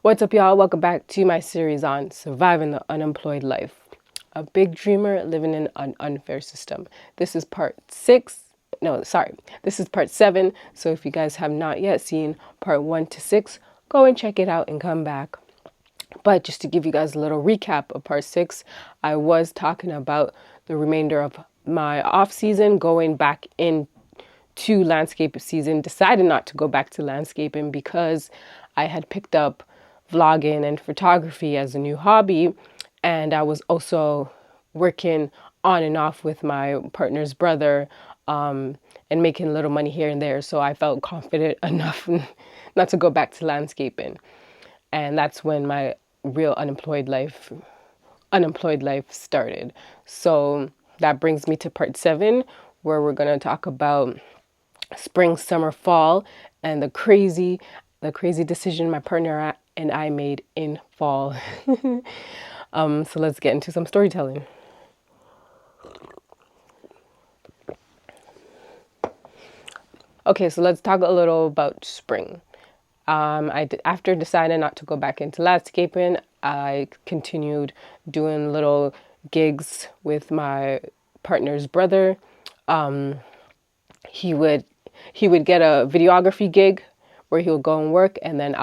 What's up, y'all? Welcome back to my series on surviving the unemployed life. A big dreamer living in an unfair system. This is part 6. No, sorry. This is part 7. So if you guys have not yet seen part 1 to 6, go and check it out and come back. But just to give you guys a little recap of part 6, I was talking about the remainder of my off season, going back into landscape season. Decided not to go back to landscaping because I had picked up vlogging and photography as a new hobby, and I was also working on and off with my partner's brother and making a little money here and there, so I felt confident enough not to go back to landscaping. And that's when my real unemployed life started. So that brings me to part 7, where we're going to talk about spring, summer, fall, and the crazy decision my partner and I made in fall. So let's get into some storytelling. Okay, so let's talk a little about spring. After deciding not to go back into landscaping, I continued doing little gigs with my partner's brother. He would get a videography gig where he'll go and work, and then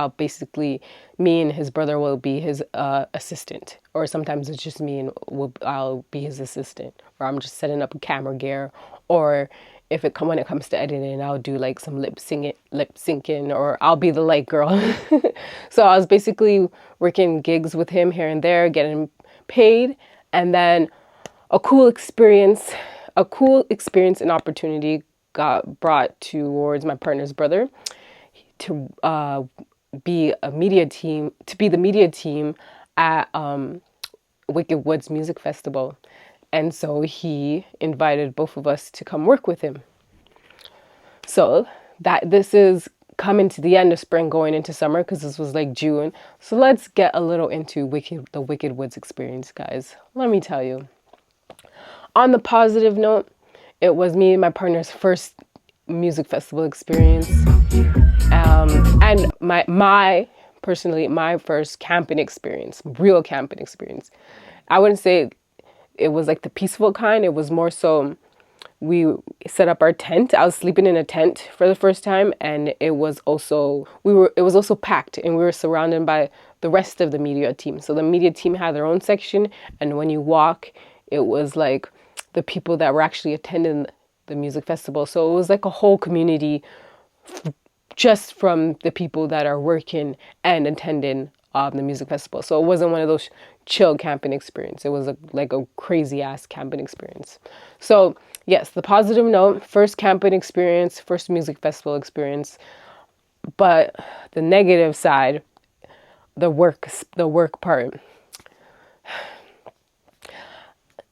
me and his brother will be his assistant, or sometimes it's just me and I'll be his assistant, or I'm just setting up camera gear, or when it comes to editing, I'll do like some lip syncing, or I'll be the light girl. So I was basically working gigs with him here and there, getting paid, and then a cool experience and opportunity got brought towards my partner's brother to be the media team at Wicked Woods Music Festival. And so he invited both of us to come work with him. So this is coming to the end of spring, going into summer, because this was like June. So let's get a little into the Wicked Woods experience, guys. Let me tell you. On the positive note, it was me and my partner's first music festival experience. And my first camping experience, real camping experience. I wouldn't say it was like the peaceful kind. It was more so we set up our tent. I was sleeping in a tent for the first time, and it was also packed, and we were surrounded by the rest of the media team. So the media team had their own section, and when you walk, it was like the people that were actually attending the music festival. So it was like a whole community just from the people that are working and attending the music festival. So it wasn't one of those chill camping experience. It was like a crazy ass camping experience. So yes, the positive note, first camping experience, first music festival experience. But the negative side, the work part.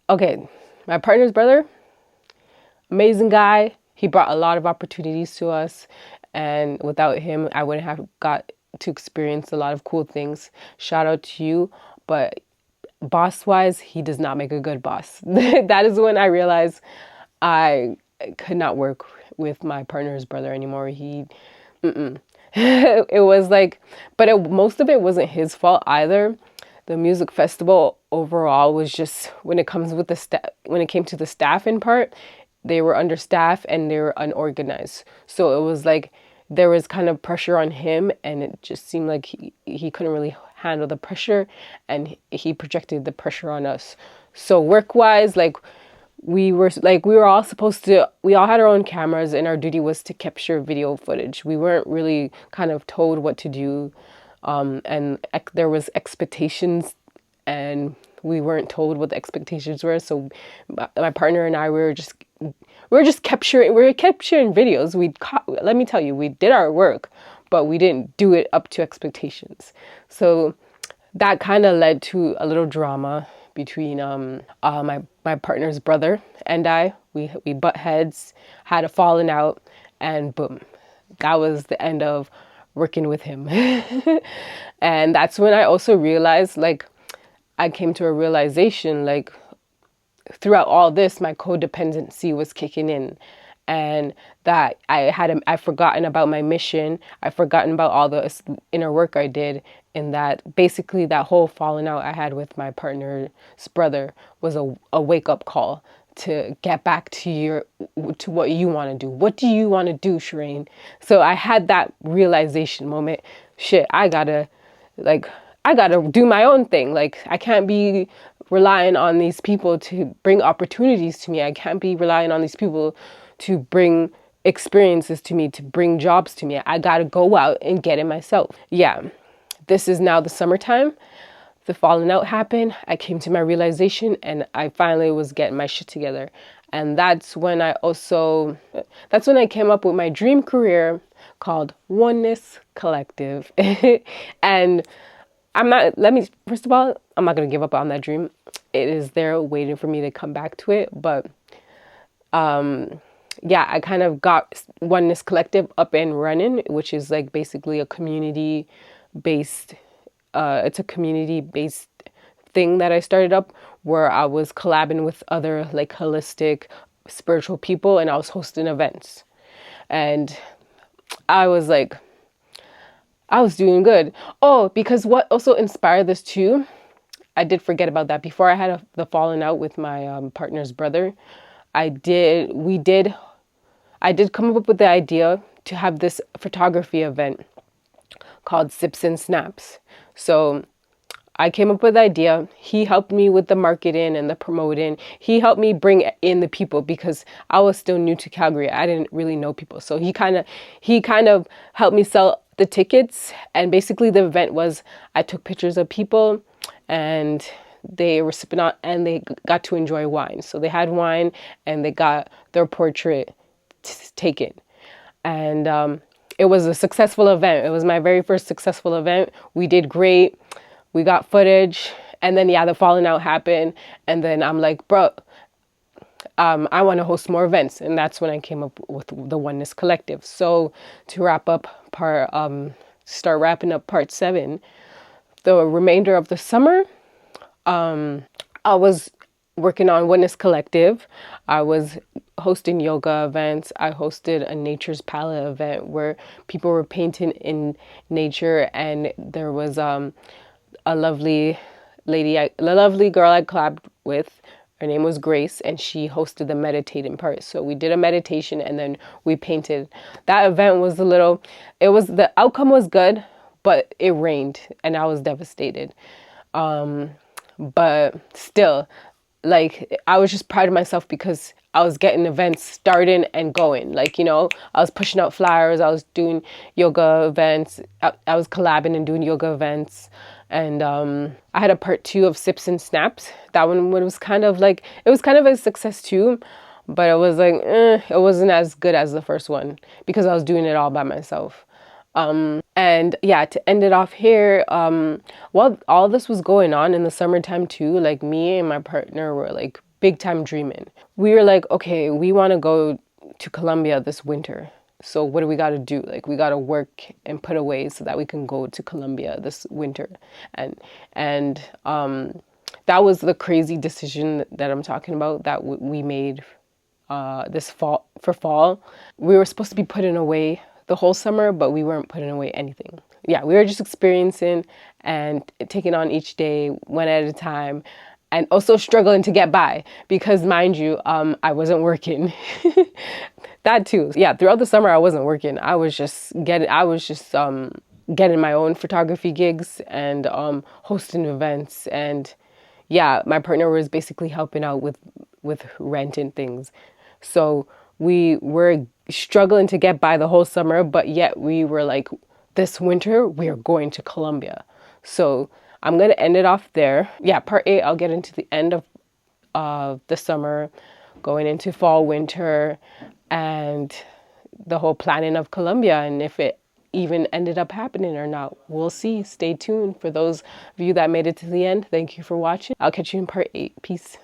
Okay, my partner's brother, amazing guy. He brought a lot of opportunities to us, and without him, I wouldn't have got to experience a lot of cool things. Shout out to you. But boss-wise, he does not make a good boss. That is when I realized I could not work with my partner's brother anymore. It was like, but most of it wasn't his fault either. The music festival overall was just, when it came to the staffing part, they were understaffed and they were unorganized. So it was like there was kind of pressure on him, and it just seemed like he couldn't really handle the pressure, and he projected the pressure on us. So work-wise, we all had our own cameras, and our duty was to capture video footage. We weren't really kind of told what to do, and there was expectations, and we weren't told what the expectations were. So my partner and I, we were just capturing videos. Let me tell you, we did our work, but we didn't do it up to expectations. So that kind of led to a little drama between my partner's brother and I. We butt heads, had a falling out, and boom, that was the end of working with him. And that's when I also realized, I came to a realization, throughout all this, my codependency was kicking in. and that I've forgotten about my mission. I've forgotten about all the inner work I did, and that basically that whole falling out I had with my partner's brother was a wake up call to get back to what you want to do. What do you want to do, Shireen? So I had that realization moment. Shit, I gotta do my own thing. Like, I can't be relying on these people to bring opportunities to me. I can't be relying on these people to bring experiences to me, to bring jobs to me. I gotta go out and get it myself. Yeah, this is now the summertime. The falling out happened. I came to my realization, and I finally was getting my shit together. And that's when I came up with my dream career called Oneness Collective. And first of all, I'm not going to give up on that dream. It is there waiting for me to come back to it. But yeah, I kind of got Oneness Collective up and running, which is like basically a community-based thing that I started up, where I was collabing with other like holistic spiritual people, and I was hosting events. And I was doing good. Oh, because what also inspired this too, I did forget about that. Before I had the falling out with my partner's brother, I did come up with the idea to have this photography event called Sips and Snaps. So I came up with the idea. He helped me with the marketing and the promoting. He helped me bring in the people because I was still new to Calgary. I didn't really know people. So he kind of helped me sell the tickets. And basically the event was, I took pictures of people and they were sipping on, and they got to enjoy wine. So they had wine and they got their portrait taken. And it was a successful event. It was my very first successful event. We did great. We got footage, and then the falling out happened, and then I'm like, bro, I want to host more events, and that's when I came up with the Oneness Collective. So to start wrapping up part 7, the remainder of the summer, I was working on Oneness Collective. I was hosting yoga events. I hosted a Nature's Palette event where people were painting in nature, and there was a lovely girl I collabed with. Her name was Grace, and she hosted the meditating part. So we did a meditation and then we painted. That event was the outcome was good, but it rained and I was devastated. But still, like, I was just proud of myself because I was getting events starting and going. Like, you know, I was pushing out flyers. I was doing yoga events. I was collabing and doing yoga events. And I had a part 2 of Sips and Snaps. That one was kind of a success too, but it was like, it wasn't as good as the first one because I was doing it all by myself. And yeah, to end it off here, while all this was going on in the summertime too, like me and my partner were like big time dreaming. We were like, okay, we want to go to Colombia this winter. So what do we got to do? Like, we got to work and put away so that we can go to Colombia this winter. And that was the crazy decision that I'm talking about that we made this fall. We were supposed to be putting away the whole summer, but we weren't putting away anything. Yeah, we were just experiencing and taking on each day one at a time, and also struggling to get by because, mind you, I wasn't working. That too. Yeah, throughout the summer I wasn't working. I was just getting my own photography gigs and hosting events, and yeah, my partner was basically helping out with rent and things. So we were struggling to get by the whole summer, but yet we were like, this winter we are going to Colombia. So I'm going to end it off there. Yeah, part 8, I'll get into the end of the summer, going into fall, winter, and the whole planning of Colombia, and if it even ended up happening or not. We'll see. Stay tuned. For those of you that made it to the end, thank you for watching. I'll catch you in part 8. Peace.